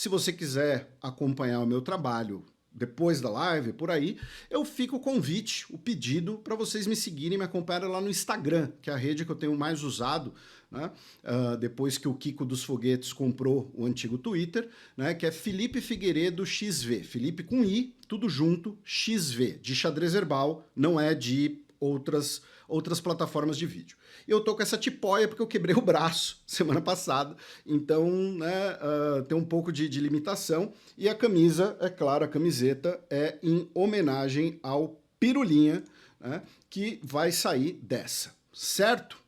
se você quiser acompanhar o meu trabalho depois da live, por aí, eu fico o convite, o pedido para vocês me seguirem, me acompanharem lá no Instagram, que é a rede que eu tenho mais usado, né? Depois que o Kiko dos Foguetes comprou o antigo Twitter, né? Que é Felipe Figueiredo XV, Felipe com I, tudo junto, XV, de xadrez verbal, não é de outras plataformas de vídeo. Eu tô com essa tipóia porque eu quebrei o braço semana passada, então, né, tem um pouco de limitação. E a camisa, é claro, a camiseta é em homenagem ao Pirulinha, né, que vai sair dessa, certo?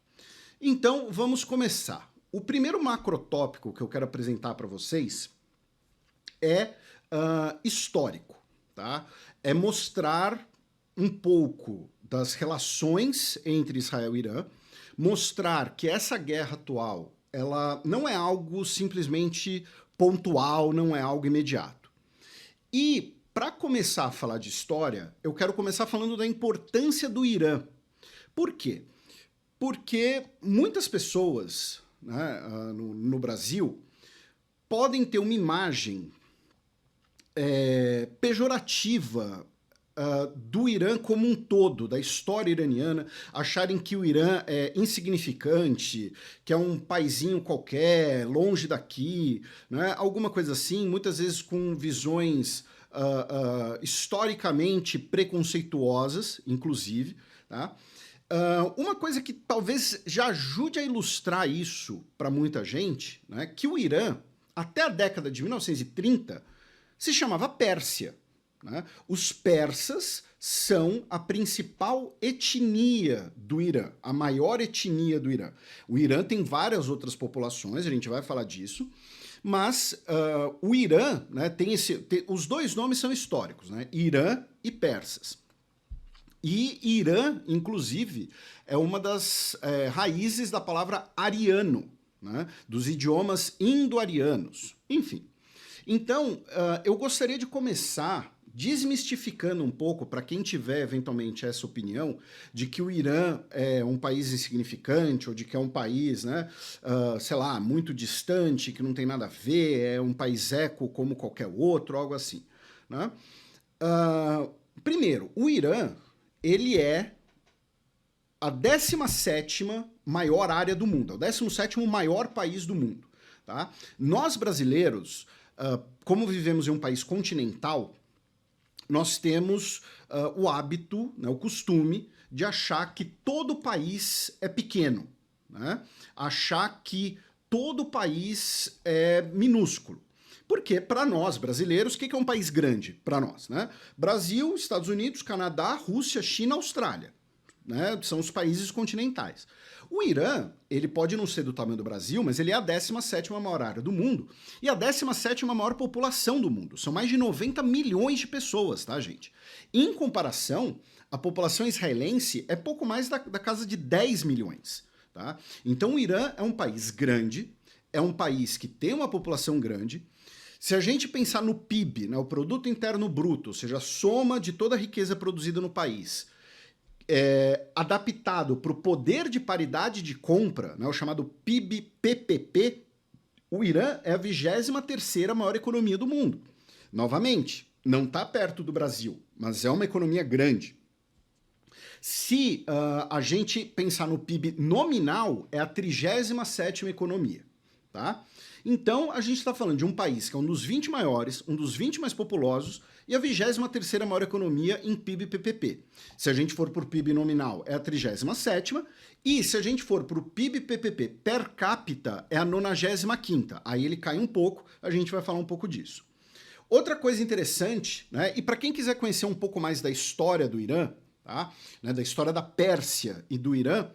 Então, vamos começar. O primeiro macrotópico que eu quero apresentar para vocês é histórico, tá? É mostrar um pouco das relações entre Israel e Irã, mostrar que essa guerra atual, ela não é algo simplesmente pontual, não é algo imediato. E para começar a falar de história, eu quero começar falando da importância do Irã. Por quê? Porque muitas pessoas, né, no Brasil podem ter uma imagem pejorativa do Irã como um todo, da história iraniana, acharem que o Irã é insignificante, que é um paizinho qualquer, longe daqui, né? Alguma coisa assim, muitas vezes com visões historicamente preconceituosas, inclusive, tá? Uma coisa que talvez já ajude a ilustrar isso para muita gente, né, que o Irã, até a década de 1930, se chamava Pérsia. Né? Os persas são a principal etnia do Irã, a maior etnia do Irã. O Irã tem várias outras populações, a gente vai falar disso, mas o Irã, né, os dois nomes são históricos, né? Irã e persas. E Irã, inclusive, é uma das raízes da palavra ariano, né? Dos idiomas indo-arianos, enfim. Então, eu gostaria de começar desmistificando um pouco, para quem tiver eventualmente essa opinião, de que o Irã é um país insignificante, ou de que é um país, né, sei lá, muito distante, que não tem nada a ver, é um país eco como qualquer outro, algo assim. Né? Primeiro, o Irã, ele é a 17ª maior área do mundo, é o 17º maior país do mundo. Tá? Nós brasileiros, como vivemos em um país continental, nós temos o hábito, né, o costume de achar que todo país é pequeno, né? Achar que todo país é minúsculo. Porque para nós brasileiros, o que é um país grande para nós? Né? Brasil, Estados Unidos, Canadá, Rússia, China, Austrália. Né? São os países continentais. O Irã, ele pode não ser do tamanho do Brasil, mas ele é a 17ª maior área do mundo e a 17ª maior população do mundo. São mais de 90 milhões de pessoas, tá, gente? Em comparação, a população israelense é pouco mais da casa de 10 milhões, tá? Então o Irã é um país grande, é um país que tem uma população grande. Se a gente pensar no PIB, né, o Produto Interno Bruto, ou seja, a soma de toda a riqueza produzida no país, adaptado para o poder de paridade de compra, né, o chamado PIB-PPP, o Irã é a 23ª maior economia do mundo. Novamente, não está perto do Brasil, mas é uma economia grande. Se a gente pensar no PIB nominal, é a 37ª economia. Tá? Então, a gente está falando de um país que é um dos 20 maiores, um dos 20 mais populosos e a 23ª maior economia em PIB-PPP. Se a gente for por PIB nominal, é a 37ª, e se a gente for por PIB-PPP per capita, é a 95ª. Aí ele cai um pouco, a gente vai falar um pouco disso. Outra coisa interessante, né, e para quem quiser conhecer um pouco mais da história do Irã, tá, né, da história da Pérsia e do Irã,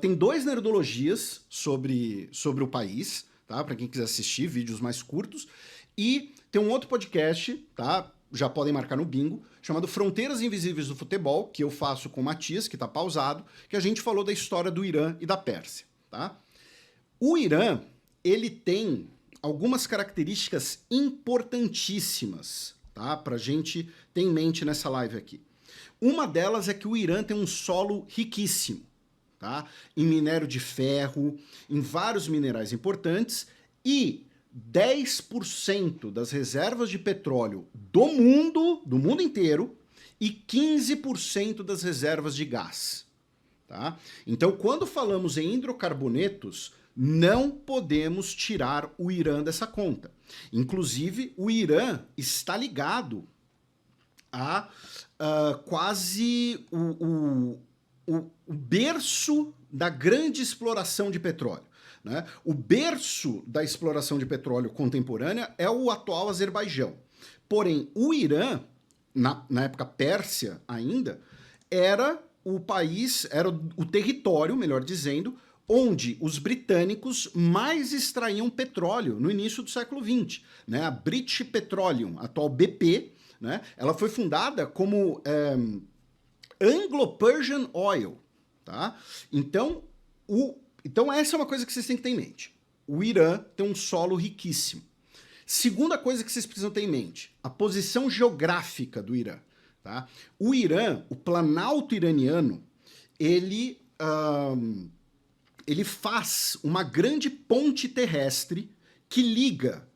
tem 2 nerdologias sobre o país, tá? Para quem quiser assistir, vídeos mais curtos. E tem um outro podcast, tá? Já podem marcar no bingo, chamado Fronteiras Invisíveis do Futebol, que eu faço com o Matias, que está pausado, que a gente falou da história do Irã e da Pérsia, tá? O Irã, ele tem algumas características importantíssimas, tá? Pra gente ter em mente nessa live aqui. Uma delas é que o Irã tem um solo riquíssimo. Tá? Em minério de ferro, em vários minerais importantes, e 10% das reservas de petróleo do mundo inteiro, e 15% das reservas de gás. Tá? Então, quando falamos em hidrocarbonetos, não podemos tirar o Irã dessa conta. Inclusive, o Irã está ligado a quase o berço da grande exploração de petróleo. Né? O berço da exploração de petróleo contemporânea é o atual Azerbaijão. Porém, o Irã, na época Pérsia ainda, era o país, era o território, melhor dizendo, onde os britânicos mais extraíam petróleo no início do século XX. Né? A British Petroleum, atual BP, né? Ela foi fundada como Anglo-Persian Oil. Tá? Então, essa é uma coisa que vocês têm que ter em mente. O Irã tem um solo riquíssimo. Segunda coisa que vocês precisam ter em mente, a posição geográfica do Irã. Tá? O Irã, o Planalto iraniano, ele faz uma grande ponte terrestre que liga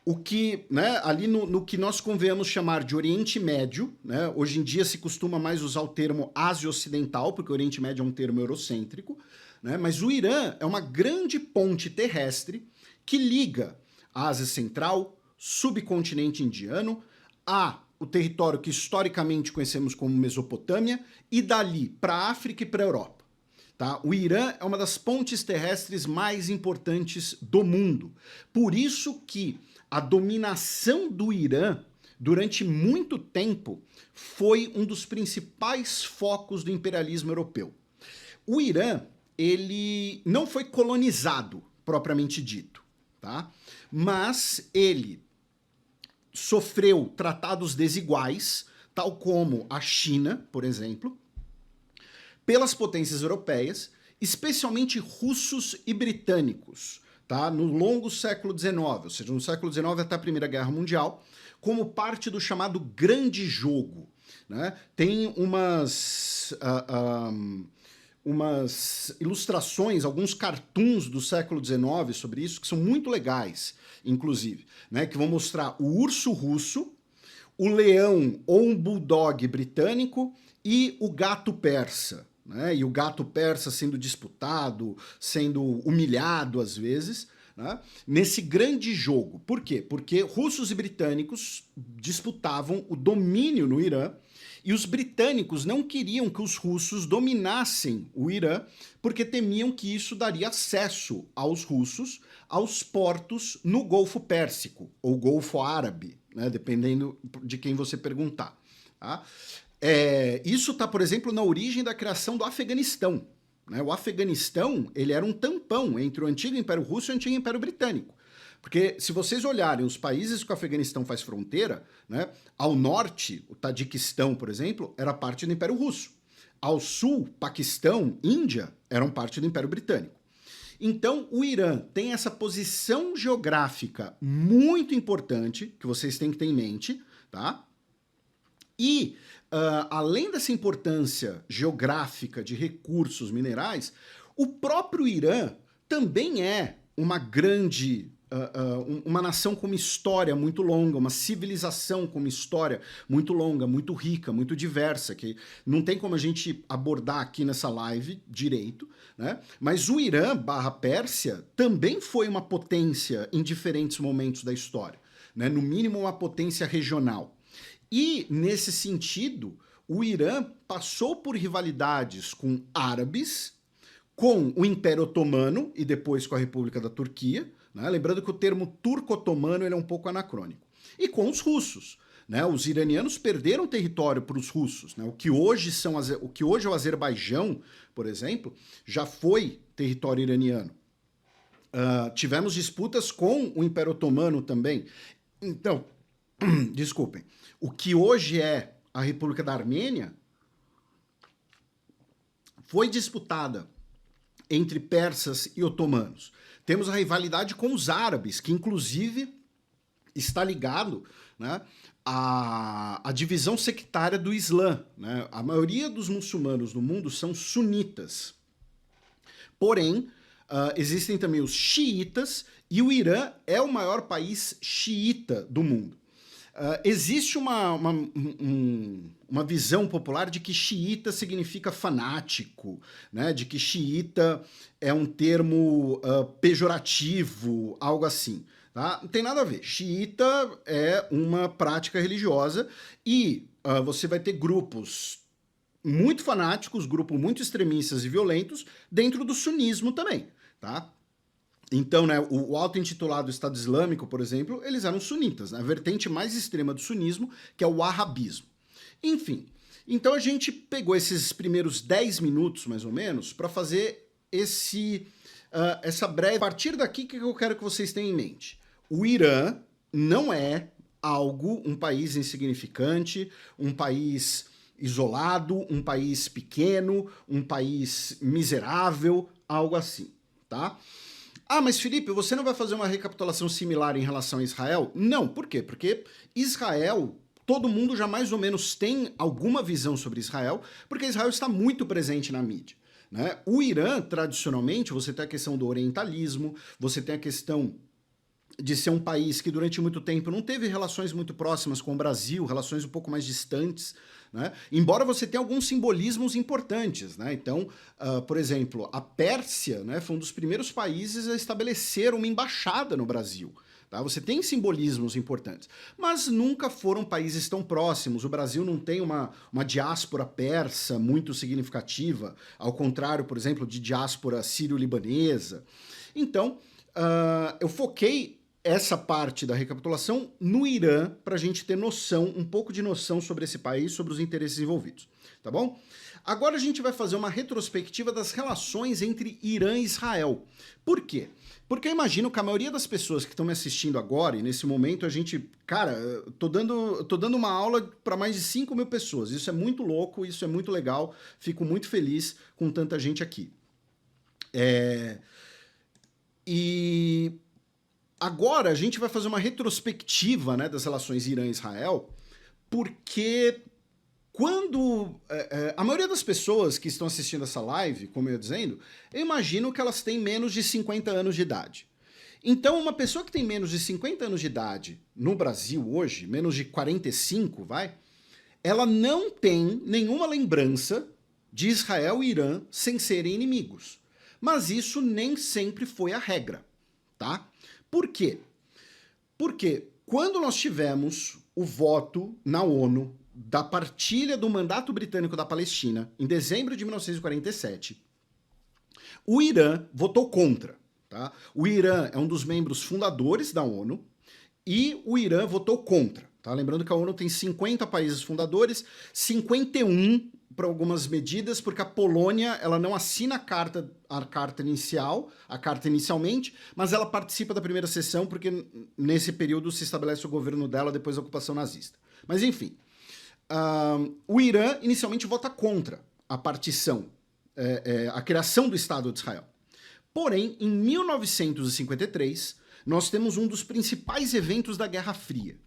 o que, né, ali no que nós convenhamos chamar de Oriente Médio, né, hoje em dia se costuma mais usar o termo Ásia Ocidental, porque o Oriente Médio é um termo eurocêntrico, né, mas o Irã é uma grande ponte terrestre que liga a Ásia Central, subcontinente indiano, o território que historicamente conhecemos como Mesopotâmia, e dali para a África e para a Europa. Tá? O Irã é uma das pontes terrestres mais importantes do mundo. Por isso que a dominação do Irã, durante muito tempo, foi um dos principais focos do imperialismo europeu. O Irã, ele não foi colonizado, propriamente dito, tá? Mas ele sofreu tratados desiguais, tal como a China, por exemplo, pelas potências europeias, especialmente russos e britânicos, tá? No longo século XIX, ou seja, no século XIX até a Primeira Guerra Mundial, como parte do chamado Grande Jogo. Né? Tem umas ilustrações, alguns cartoons do século XIX sobre isso, que são muito legais, inclusive, né? Que vão mostrar o urso russo, o leão ou um bulldog britânico e o gato persa. Né? E o gato persa sendo disputado, sendo humilhado às vezes, né? Nesse grande jogo. Por quê? Porque russos e britânicos disputavam o domínio no Irã, e os britânicos não queriam que os russos dominassem o Irã, porque temiam que isso daria acesso aos russos aos portos no Golfo Pérsico, ou Golfo Árabe, né? Dependendo de quem você perguntar. Tá? Isso está, por exemplo, na origem da criação do Afeganistão. Né? O Afeganistão ele era um tampão entre o antigo Império Russo e o antigo Império Britânico. Porque se vocês olharem os países que o Afeganistão faz fronteira, né, ao norte, o Tajiquistão, por exemplo, era parte do Império Russo. Ao sul, Paquistão, Índia, eram parte do Império Britânico. Então, o Irã tem essa posição geográfica muito importante, que vocês têm que ter em mente, tá? E, além dessa importância geográfica de recursos minerais, o próprio Irã também é uma grande... uma nação com uma história muito longa, uma civilização com uma história muito longa, muito rica, muito diversa, que não tem como a gente abordar aqui nessa live direito, né? Mas o Irã / Pérsia também foi uma potência em diferentes momentos da história, né? No mínimo uma potência regional. E, nesse sentido, o Irã passou por rivalidades com árabes, com o Império Otomano e depois com a República da Turquia, né? Lembrando que o termo turco-otomano ele é um pouco anacrônico. E com os russos. Né? Os iranianos perderam território para os russos. Né? O que hoje é o Azerbaijão, por exemplo, já foi território iraniano. Tivemos disputas com o Império Otomano também. Então, desculpem, o que hoje é a República da Armênia foi disputada entre persas e otomanos. Temos a rivalidade com os árabes, que inclusive está ligado, né, à divisão sectária do Islã. Né? A maioria dos muçulmanos no mundo são sunitas. Porém, existem também os xiitas E o Irã é o maior país xiita do mundo. Existe uma visão popular de que xiita significa fanático, né? De que xiita é um termo pejorativo, algo assim. Tá? Não tem nada a ver. Xiita é uma prática religiosa e você vai ter grupos muito fanáticos, grupos muito extremistas e violentos dentro do sunismo também, tá? Então, né, o auto-intitulado Estado Islâmico, por exemplo, eles eram sunitas, né, a vertente mais extrema do sunismo, que é o wahhabismo. Enfim, então a gente pegou esses primeiros 10 minutos, mais ou menos, para fazer essa breve... A partir daqui, o que eu quero que vocês tenham em mente? O Irã não é um país insignificante, um país isolado, um país pequeno, um país miserável, algo assim, tá? Ah, mas Felipe, você não vai fazer uma recapitulação similar em relação a Israel? Não, por quê? Porque Israel, todo mundo já mais ou menos tem alguma visão sobre Israel, porque Israel está muito presente na mídia, né? O Irã, tradicionalmente, você tem a questão do orientalismo, você tem a questão de ser um país que durante muito tempo não teve relações muito próximas com o Brasil, relações um pouco mais distantes, né? Embora você tenha alguns simbolismos importantes, né? Então, por exemplo, a Pérsia, né, foi um dos primeiros países a estabelecer uma embaixada no Brasil. Tá? Você tem simbolismos importantes, mas nunca foram países tão próximos. O Brasil não tem uma diáspora persa muito significativa, ao contrário, por exemplo, de diáspora sírio-libanesa. Então, eu foquei essa parte da recapitulação no Irã, para a gente ter noção, um pouco de noção sobre esse país, sobre os interesses envolvidos, tá bom? Agora a gente vai fazer uma retrospectiva das relações entre Irã e Israel. Por quê? Porque eu imagino que a maioria das pessoas que estão me assistindo agora, e nesse momento a gente... Cara, tô dando uma aula para mais de 5 mil pessoas. Isso é muito louco, isso é muito legal. Fico muito feliz com tanta gente aqui. E... Agora a gente vai fazer uma retrospectiva, né, das relações Irã e Israel, porque quando... a maioria das pessoas que estão assistindo essa live, como eu ia dizendo, eu imagino que elas têm menos de 50 anos de idade. Então uma pessoa que tem menos de 50 anos de idade no Brasil hoje, menos de 45, ela não tem nenhuma lembrança de Israel e Irã sem serem inimigos. Mas isso nem sempre foi a regra, tá? Por quê? Porque quando nós tivemos o voto na ONU da partilha do mandato britânico da Palestina, em dezembro de 1947, o Irã votou contra. Tá? O Irã é um dos membros fundadores da ONU e o Irã votou contra. Tá? Lembrando que a ONU tem 50 países fundadores, 51 para algumas medidas, porque a Polônia ela não assina a carta inicialmente, mas ela participa da primeira sessão, porque nesse período se estabelece o governo dela depois da ocupação nazista. Mas enfim, o Irã inicialmente vota contra a partição, a criação do Estado de Israel. Porém, em 1953, nós temos um dos principais eventos da Guerra Fria,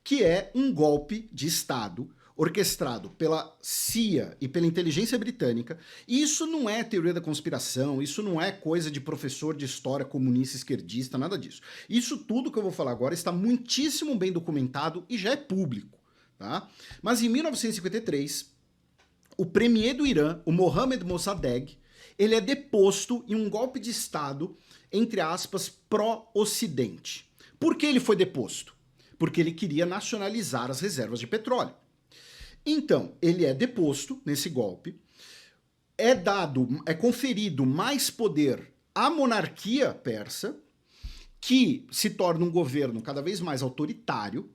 que é um golpe de Estado orquestrado pela CIA e pela inteligência britânica. E isso não é teoria da conspiração, isso não é coisa de professor de história comunista, esquerdista, nada disso. Isso tudo que eu vou falar agora está muitíssimo bem documentado e já é público. Tá? Mas em 1953, o premier do Irã, o Mohammad Mossadegh, ele é deposto em um golpe de Estado, entre aspas, pró-Ocidente. Por que ele foi deposto? Porque ele queria nacionalizar as reservas de petróleo. Então, ele é deposto nesse golpe, é conferido mais poder à monarquia persa, que se torna um governo cada vez mais autoritário,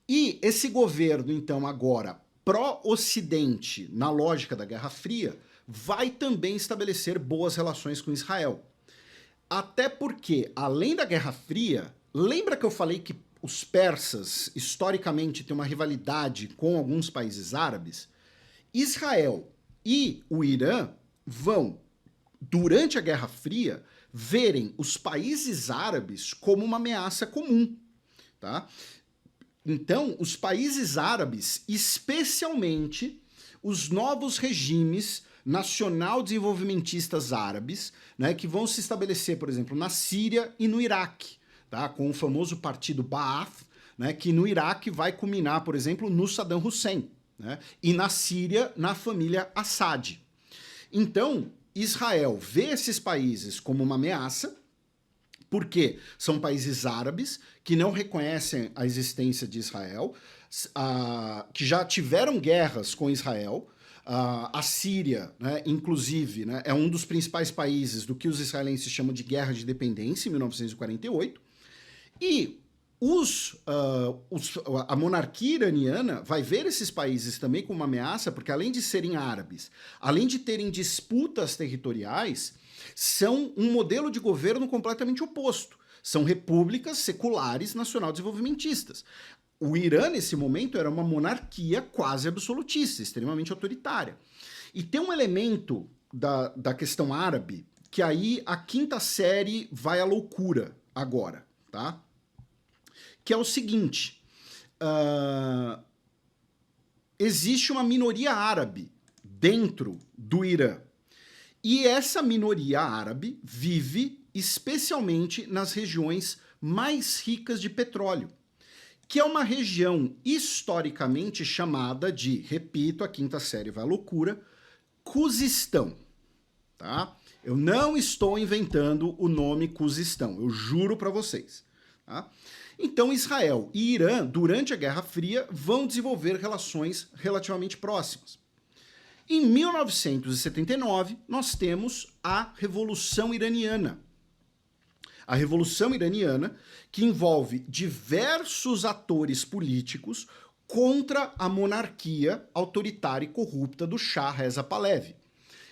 e esse governo, então, agora pró-Ocidente, na lógica da Guerra Fria, vai também estabelecer boas relações com Israel. Até porque, além da Guerra Fria, lembra que eu falei que os persas, historicamente, têm uma rivalidade com alguns países árabes? Israel e o Irã vão, durante a Guerra Fria, verem os países árabes como uma ameaça comum, tá? Então, os países árabes, especialmente os novos regimes nacional-desenvolvimentistas árabes, né, que vão se estabelecer, por exemplo, na Síria e no Iraque, tá? Com o famoso partido Ba'ath, né? Que no Iraque vai culminar, por exemplo, no Saddam Hussein, né? E na Síria, na família Assad. Então, Israel vê esses países como uma ameaça, porque são países árabes que não reconhecem a existência de Israel, que já tiveram guerras com Israel. A Síria, né, inclusive, né, é um dos principais países do que os israelenses chamam de guerra de independência, em 1948. E a monarquia iraniana vai ver esses países também como uma ameaça, porque além de serem árabes, além de terem disputas territoriais, são um modelo de governo completamente oposto. São repúblicas seculares nacional-desenvolvimentistas. O Irã, nesse momento, era uma monarquia quase absolutista, extremamente autoritária. E tem um elemento da questão árabe que aí a quinta série vai à loucura agora, tá? Que é o seguinte, existe uma minoria árabe dentro do Irã. E essa minoria árabe vive especialmente nas regiões mais ricas de petróleo, que é uma região historicamente chamada de, repito, a quinta série vai à loucura, Cuzistão, tá? Eu não estou inventando o nome Cuzistão, eu juro para vocês, tá? Então Israel e Irã, durante a Guerra Fria, vão desenvolver relações relativamente próximas. Em 1979, nós temos a Revolução Iraniana. A Revolução Iraniana, que envolve diversos atores políticos contra a monarquia autoritária e corrupta do Shah Reza Pahlavi.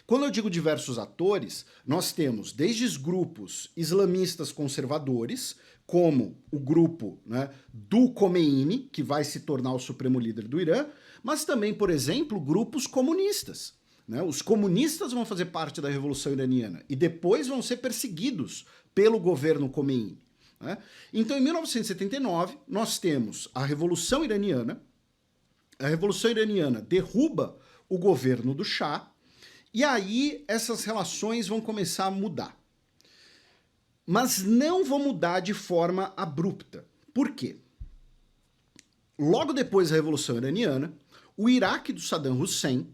Quando eu digo diversos atores, nós temos desde os grupos islamistas conservadores, como o grupo, né, do Khomeini, que vai se tornar o supremo líder do Irã, mas também, por exemplo, grupos comunistas, né? Os comunistas vão fazer parte da Revolução Iraniana e depois vão ser perseguidos pelo governo Khomeini, né? Então, em 1979, nós temos a Revolução Iraniana. A Revolução Iraniana derruba o governo do Shah e aí essas relações vão começar a mudar. Mas não vão mudar de forma abrupta. Por quê? Logo depois da Revolução Iraniana, o Iraque do Saddam Hussein,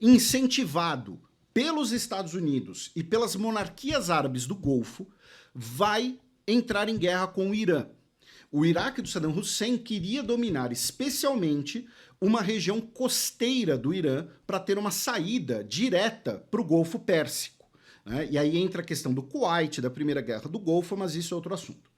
incentivado pelos Estados Unidos e pelas monarquias árabes do Golfo, vai entrar em guerra com o Irã. O Iraque do Saddam Hussein queria dominar especialmente uma região costeira do Irã para ter uma saída direta para o Golfo Pérsico, né? E aí entra a questão do Kuwait, da Primeira Guerra do Golfo, mas isso é outro assunto.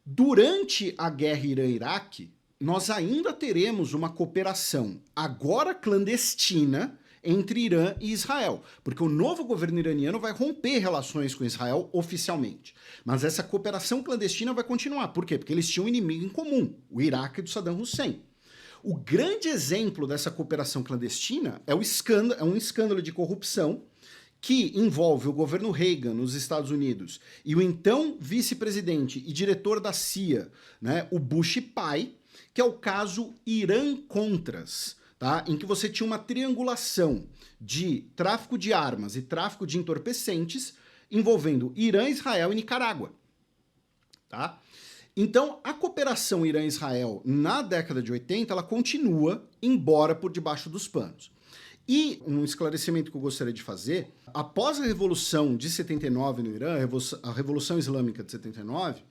Durante a guerra Irã-Iraque, nós ainda teremos uma cooperação, agora clandestina, entre Irã e Israel, porque o novo governo iraniano vai romper relações com Israel oficialmente. Mas essa cooperação clandestina vai continuar. Por quê? Porque eles tinham um inimigo em comum, o Iraque do Saddam Hussein. O grande exemplo dessa cooperação clandestina é um escândalo de corrupção que envolve o governo Reagan nos Estados Unidos e o então vice-presidente e diretor da CIA, né, o Bush pai, que é o caso Irã-Contras, tá? Em que você tinha uma triangulação de tráfico de armas e tráfico de entorpecentes envolvendo Irã, Israel e Nicarágua, tá? Então, a cooperação Irã-Israel na década de 80, ela continua, embora por debaixo dos panos. E um esclarecimento que eu gostaria de fazer, após a Revolução de 79 no Irã, a Revolução Islâmica de 79,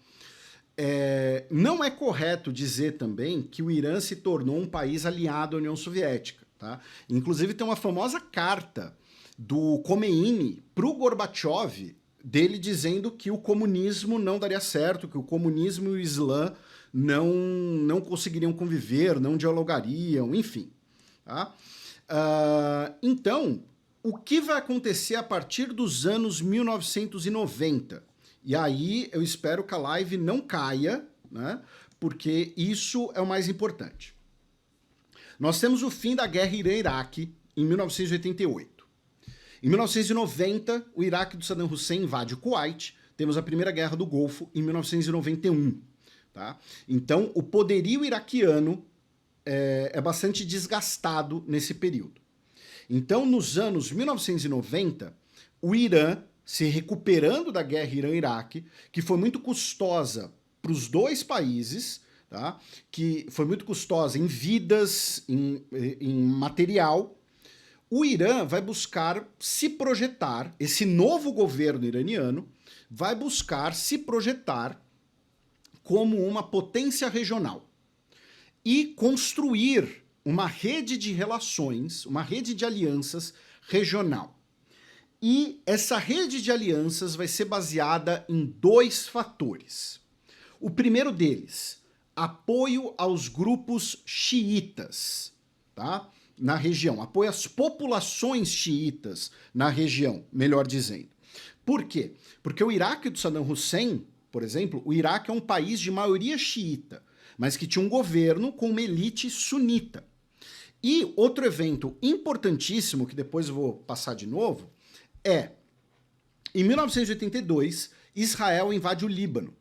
não é correto dizer também que o Irã se tornou um país aliado à União Soviética, tá? Inclusive tem uma famosa carta do Khomeini para o Gorbachev, dele dizendo que o comunismo não daria certo, que o comunismo e o Islã não conseguiriam conviver, não dialogariam, enfim, tá? Então, o que vai acontecer a partir dos anos 1990? E aí eu espero que a live não caia, né? Porque isso é o mais importante. Nós temos o fim da guerra Irã-Iraque em 1988. Em 1990, o Iraque do Saddam Hussein invade o Kuwait. Temos a Primeira Guerra do Golfo em 1991. Tá? Então, o poderio iraquiano é bastante desgastado nesse período. Então, nos anos 1990, o Irã, se recuperando da guerra Irã-Iraque, que foi muito custosa para os dois países, tá? Que foi muito custosa em vidas, em material. O Irã vai buscar se projetar, esse novo governo iraniano vai buscar se projetar como uma potência regional e construir uma rede de relações, uma rede de alianças regional. E essa rede de alianças vai ser baseada em 2 fatores. O primeiro deles, apoio aos grupos xiitas, tá? Na região, apoio às populações xiitas na região, melhor dizendo. Por quê? Porque o Iraque do Saddam Hussein, por exemplo, o Iraque é um país de maioria xiita, mas que tinha um governo com uma elite sunita. E outro evento importantíssimo, que depois eu vou passar de novo, é, em 1982, Israel invade o Líbano.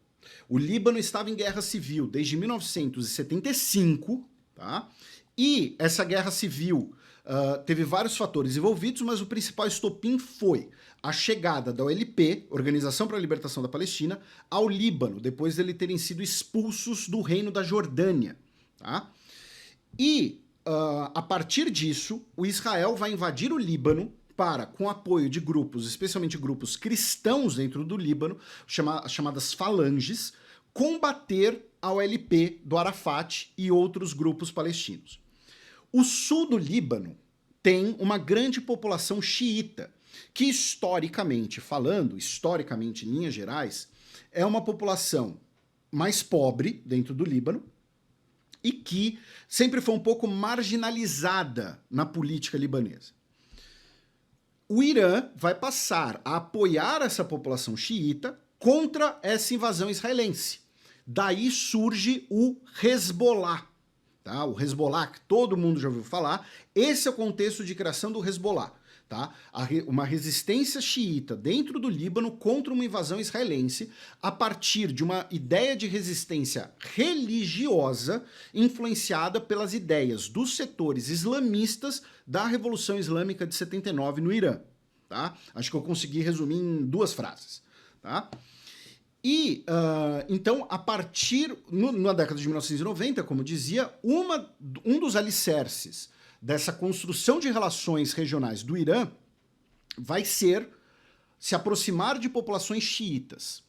O Líbano estava em guerra civil desde 1975, tá? E essa guerra civil teve vários fatores envolvidos, mas o principal estopim foi a chegada da OLP, Organização para a Libertação da Palestina, ao Líbano, depois de eles terem sido expulsos do Reino da Jordânia, tá? E a partir disso, o Israel vai invadir o Líbano para, com apoio de grupos, especialmente grupos cristãos dentro do Líbano, as chamadas falanges, combater a OLP do Arafat e outros grupos palestinos. O sul do Líbano tem uma grande população xiita, que historicamente falando, historicamente em linhas gerais, é uma população mais pobre dentro do Líbano, e que sempre foi um pouco marginalizada na política libanesa. O Irã vai passar a apoiar essa população xiita contra essa invasão israelense. Daí surge o Hezbollah, tá? O Hezbollah, que todo mundo já ouviu falar, esse é o contexto de criação do Hezbollah. Tá? Uma resistência xiita dentro do Líbano contra uma invasão israelense a partir de uma ideia de resistência religiosa influenciada pelas ideias dos setores islamistas da Revolução Islâmica de 79 no Irã. Tá? Acho que eu consegui resumir em 2 frases. Tá? E, então, a partir, na década de 1990, como dizia, um dos alicerces dessa construção de relações regionais do Irã vai ser se aproximar de populações xiitas.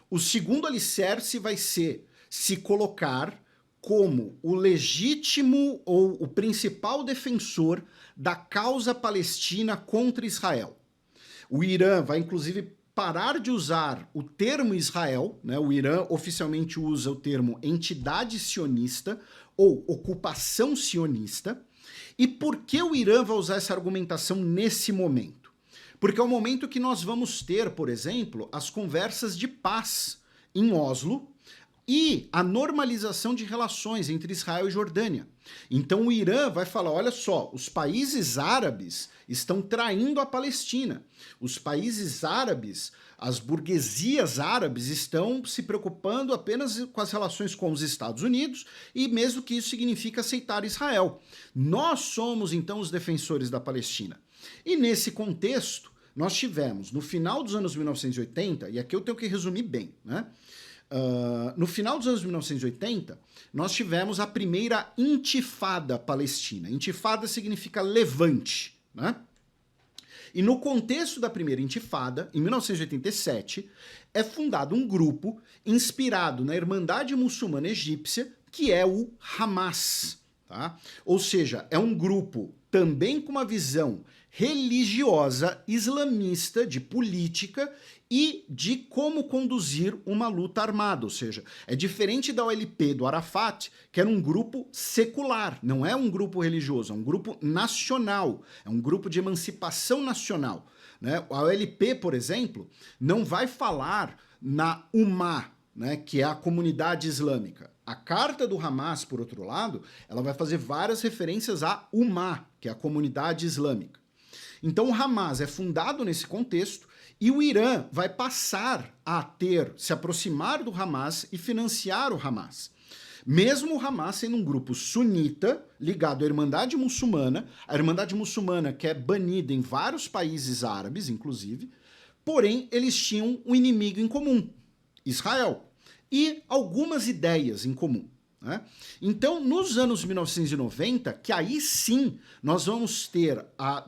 O segundo alicerce vai ser se colocar como o legítimo ou o principal defensor da causa palestina contra Israel. O Irã vai, inclusive, parar de usar o termo Israel, né? O Irã oficialmente usa o termo entidade sionista ou ocupação sionista. E por que o Irã vai usar essa argumentação nesse momento? Porque é o momento que nós vamos ter, por exemplo, as conversas de paz em Oslo e a normalização de relações entre Israel e Jordânia. Então o Irã vai falar, olha só, os países árabes estão traindo a Palestina. Os países árabes, as burguesias árabes estão se preocupando apenas com as relações com os Estados Unidos e mesmo que isso significa aceitar Israel. Nós somos, então, os defensores da Palestina. E nesse contexto, nós tivemos, no final dos anos 1980, e aqui eu tenho que resumir bem, né? No final dos anos 1980, nós tivemos a primeira intifada palestina. Intifada significa levante, né? E no contexto da primeira intifada, em 1987, é fundado um grupo inspirado na Irmandade Muçulmana Egípcia, que é o Hamas, tá? Ou seja, é um grupo também com uma visão religiosa, islamista, de política e de como conduzir uma luta armada, ou seja, é diferente da OLP do Arafat, que era um grupo secular, não é um grupo religioso, é um grupo nacional, é um grupo de emancipação nacional, né? A OLP, por exemplo, não vai falar na Ummah, né, que é a comunidade islâmica. A carta do Hamas, por outro lado, ela vai fazer várias referências à Ummah, que é a comunidade islâmica. Então o Hamas é fundado nesse contexto e o Irã vai passar a se aproximar do Hamas e financiar o Hamas. Mesmo o Hamas sendo um grupo sunita ligado à Irmandade Muçulmana, a Irmandade Muçulmana que é banida em vários países árabes, inclusive, porém eles tinham um inimigo em comum, Israel. e algumas ideias em comum. Né? Então, nos anos 1990, que aí sim nós vamos ter a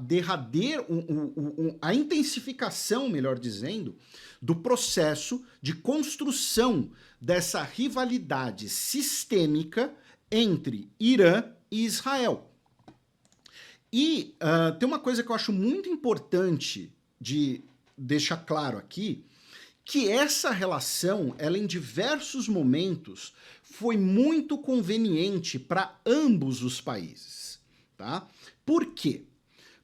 a intensificação, melhor dizendo, do processo de construção dessa rivalidade sistêmica entre Irã e Israel. E tem uma coisa que eu acho muito importante de deixar claro aqui, que essa relação, ela em diversos momentos foi muito conveniente para ambos os países, tá? Por quê?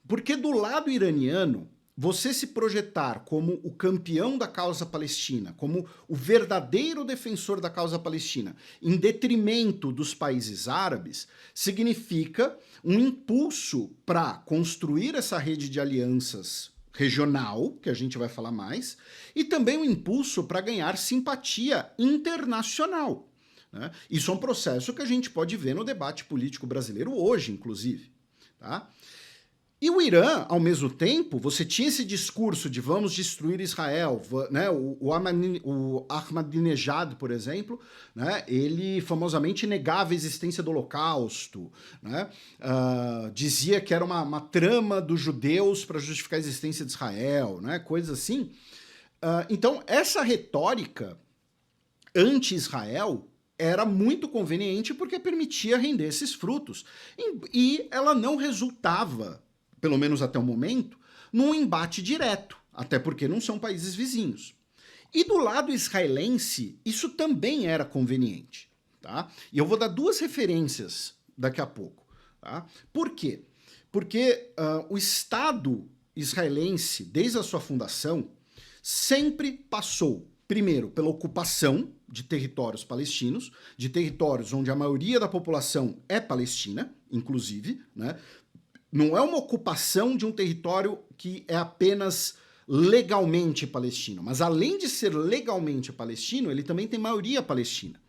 Porque do lado iraniano, você se projetar como o campeão da causa palestina, como o verdadeiro defensor da causa palestina, em detrimento dos países árabes, significa um impulso para construir essa rede de alianças regional, que a gente vai falar mais, e também um impulso para ganhar simpatia internacional. Né? Isso é um processo que a gente pode ver no debate político brasileiro hoje, inclusive. Tá? E o Irã, ao mesmo tempo, você tinha esse discurso de vamos destruir Israel, né? O Ahmadinejad, por exemplo, né? Ele famosamente negava a existência do Holocausto, né? Dizia que era uma trama dos judeus para justificar a existência de Israel, né? Coisas assim. Então, essa retórica anti-Israel era muito conveniente porque permitia render esses frutos. E ela não resultava, pelo menos até o momento, num embate direto, até porque não são países vizinhos. E do lado israelense, isso também era conveniente. Tá? E eu vou dar duas referências daqui a pouco. Tá? Por quê? Porque o Estado israelense, desde a sua fundação, sempre passou, primeiro, pela ocupação de territórios palestinos, de territórios onde a maioria da população é palestina, inclusive, né? Não é uma ocupação de um território que é apenas legalmente palestino, mas além de ser legalmente palestino, ele também tem maioria palestina.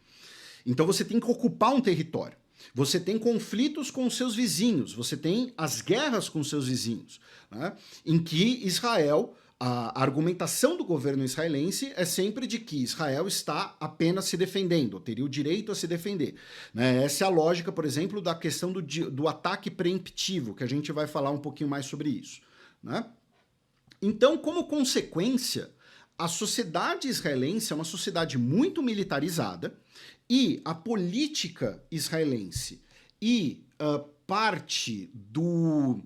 Então você tem que ocupar um território. Você tem conflitos com os seus vizinhos, você tem as guerras com os seus vizinhos, né? Em que Israel, a argumentação do governo israelense é sempre de que Israel está apenas se defendendo, teria o direito a se defender. Né? Essa é a lógica, por exemplo, da questão do ataque preemptivo, que a gente vai falar um pouquinho mais sobre isso. Né? Então, como consequência, a sociedade israelense é uma sociedade muito militarizada e a política israelense e parte do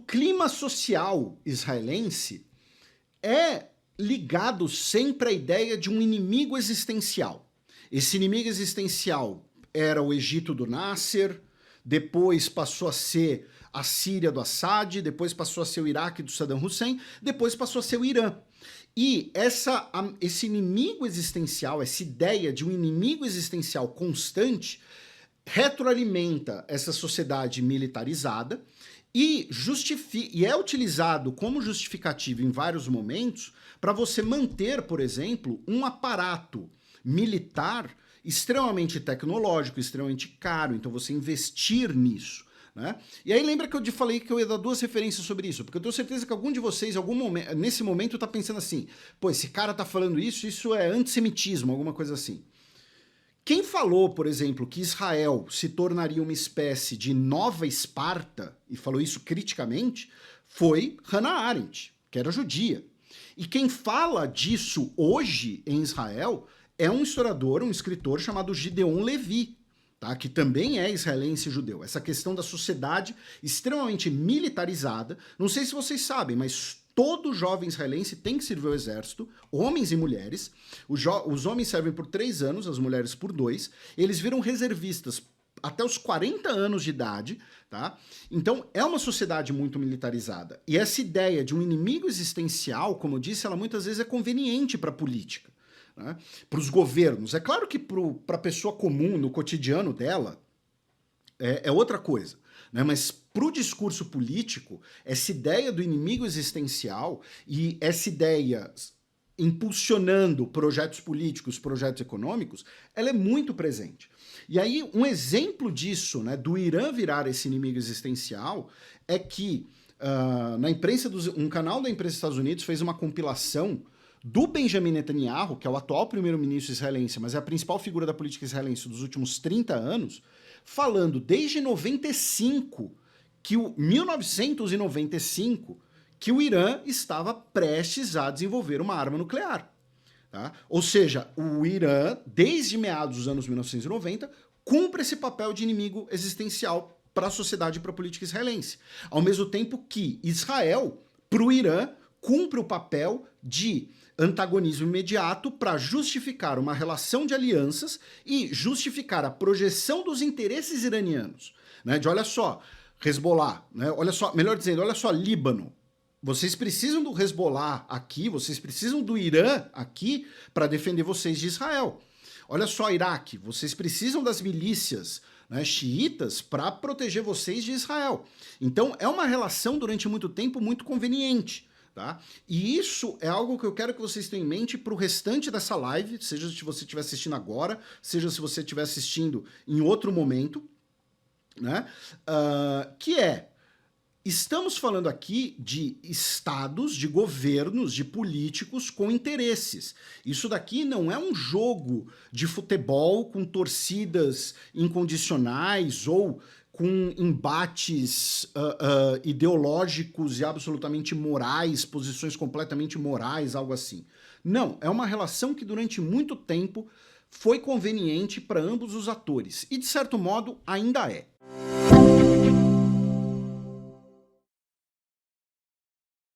clima social israelense é ligado sempre à ideia de um inimigo existencial. Esse inimigo existencial era o Egito do Nasser, depois passou a ser a Síria do Assad, depois passou a ser o Iraque do Saddam Hussein, depois passou a ser o Irã. E esse inimigo existencial, essa ideia de um inimigo existencial constante, retroalimenta essa sociedade militarizada e é utilizado como justificativo em vários momentos para você manter, por exemplo, um aparato militar extremamente tecnológico, extremamente caro, então você investir nisso. Né? E aí lembra que eu te falei que eu ia dar duas referências sobre isso, porque eu tenho certeza que algum de vocês, nesse momento, tá pensando assim, pô, esse cara tá falando isso é antissemitismo, alguma coisa assim. Quem falou, por exemplo, que Israel se tornaria uma espécie de nova Esparta, e falou isso criticamente, foi Hannah Arendt, que era judia. E quem fala disso hoje em Israel é um historiador, um escritor chamado Gideon Levi, tá? Que também é israelense judeu. Essa questão da sociedade extremamente militarizada, não sei se vocês sabem, mas todo jovem israelense tem que servir ao exército, homens e mulheres. Os homens servem por 3 anos, as mulheres por 2. Eles viram reservistas até os 40 anos de idade, tá? Então, é uma sociedade muito militarizada. E essa ideia de um inimigo existencial, como eu disse, ela muitas vezes é conveniente para a política, né? Para os governos. É claro que para a pessoa comum, no cotidiano dela, é outra coisa. Né? Mas para o discurso político, essa ideia do inimigo existencial e essa ideia impulsionando projetos políticos, projetos econômicos, ela é muito presente. E aí, um exemplo disso, né, do Irã virar esse inimigo existencial, é que na imprensa um canal da imprensa dos Estados Unidos fez uma compilação do Benjamin Netanyahu, que é o atual primeiro-ministro israelense, mas é a principal figura da política israelense dos últimos 30 anos, falando desde 95, 1995, que o Irã estava prestes a desenvolver uma arma nuclear. Tá? Ou seja, o Irã, desde meados dos anos 1990, cumpre esse papel de inimigo existencial para a sociedade e para a política israelense. Ao mesmo tempo que Israel, para o Irã, cumpre o papel de antagonismo imediato para justificar uma relação de alianças e justificar a projeção dos interesses iranianos. Né? De olha só, Hezbollah, né? Olha só, melhor dizendo, olha só, Líbano. Vocês precisam do Hezbollah aqui, vocês precisam do Irã aqui para defender vocês de Israel. Olha só, Iraque, vocês precisam das milícias, né, xiitas para proteger vocês de Israel. Então é uma relação durante muito tempo muito conveniente. Tá? E isso é algo que eu quero que vocês tenham em mente para o restante dessa live, seja se você estiver assistindo agora, seja se você estiver assistindo em outro momento, né? Que é, estamos falando aqui de estados, de governos, de políticos com interesses. Isso daqui não é um jogo de futebol com torcidas incondicionais ou com embates ideológicos e absolutamente morais, posições completamente morais, algo assim. Não, é uma relação que durante muito tempo foi conveniente para ambos os atores. E, de certo modo, ainda é.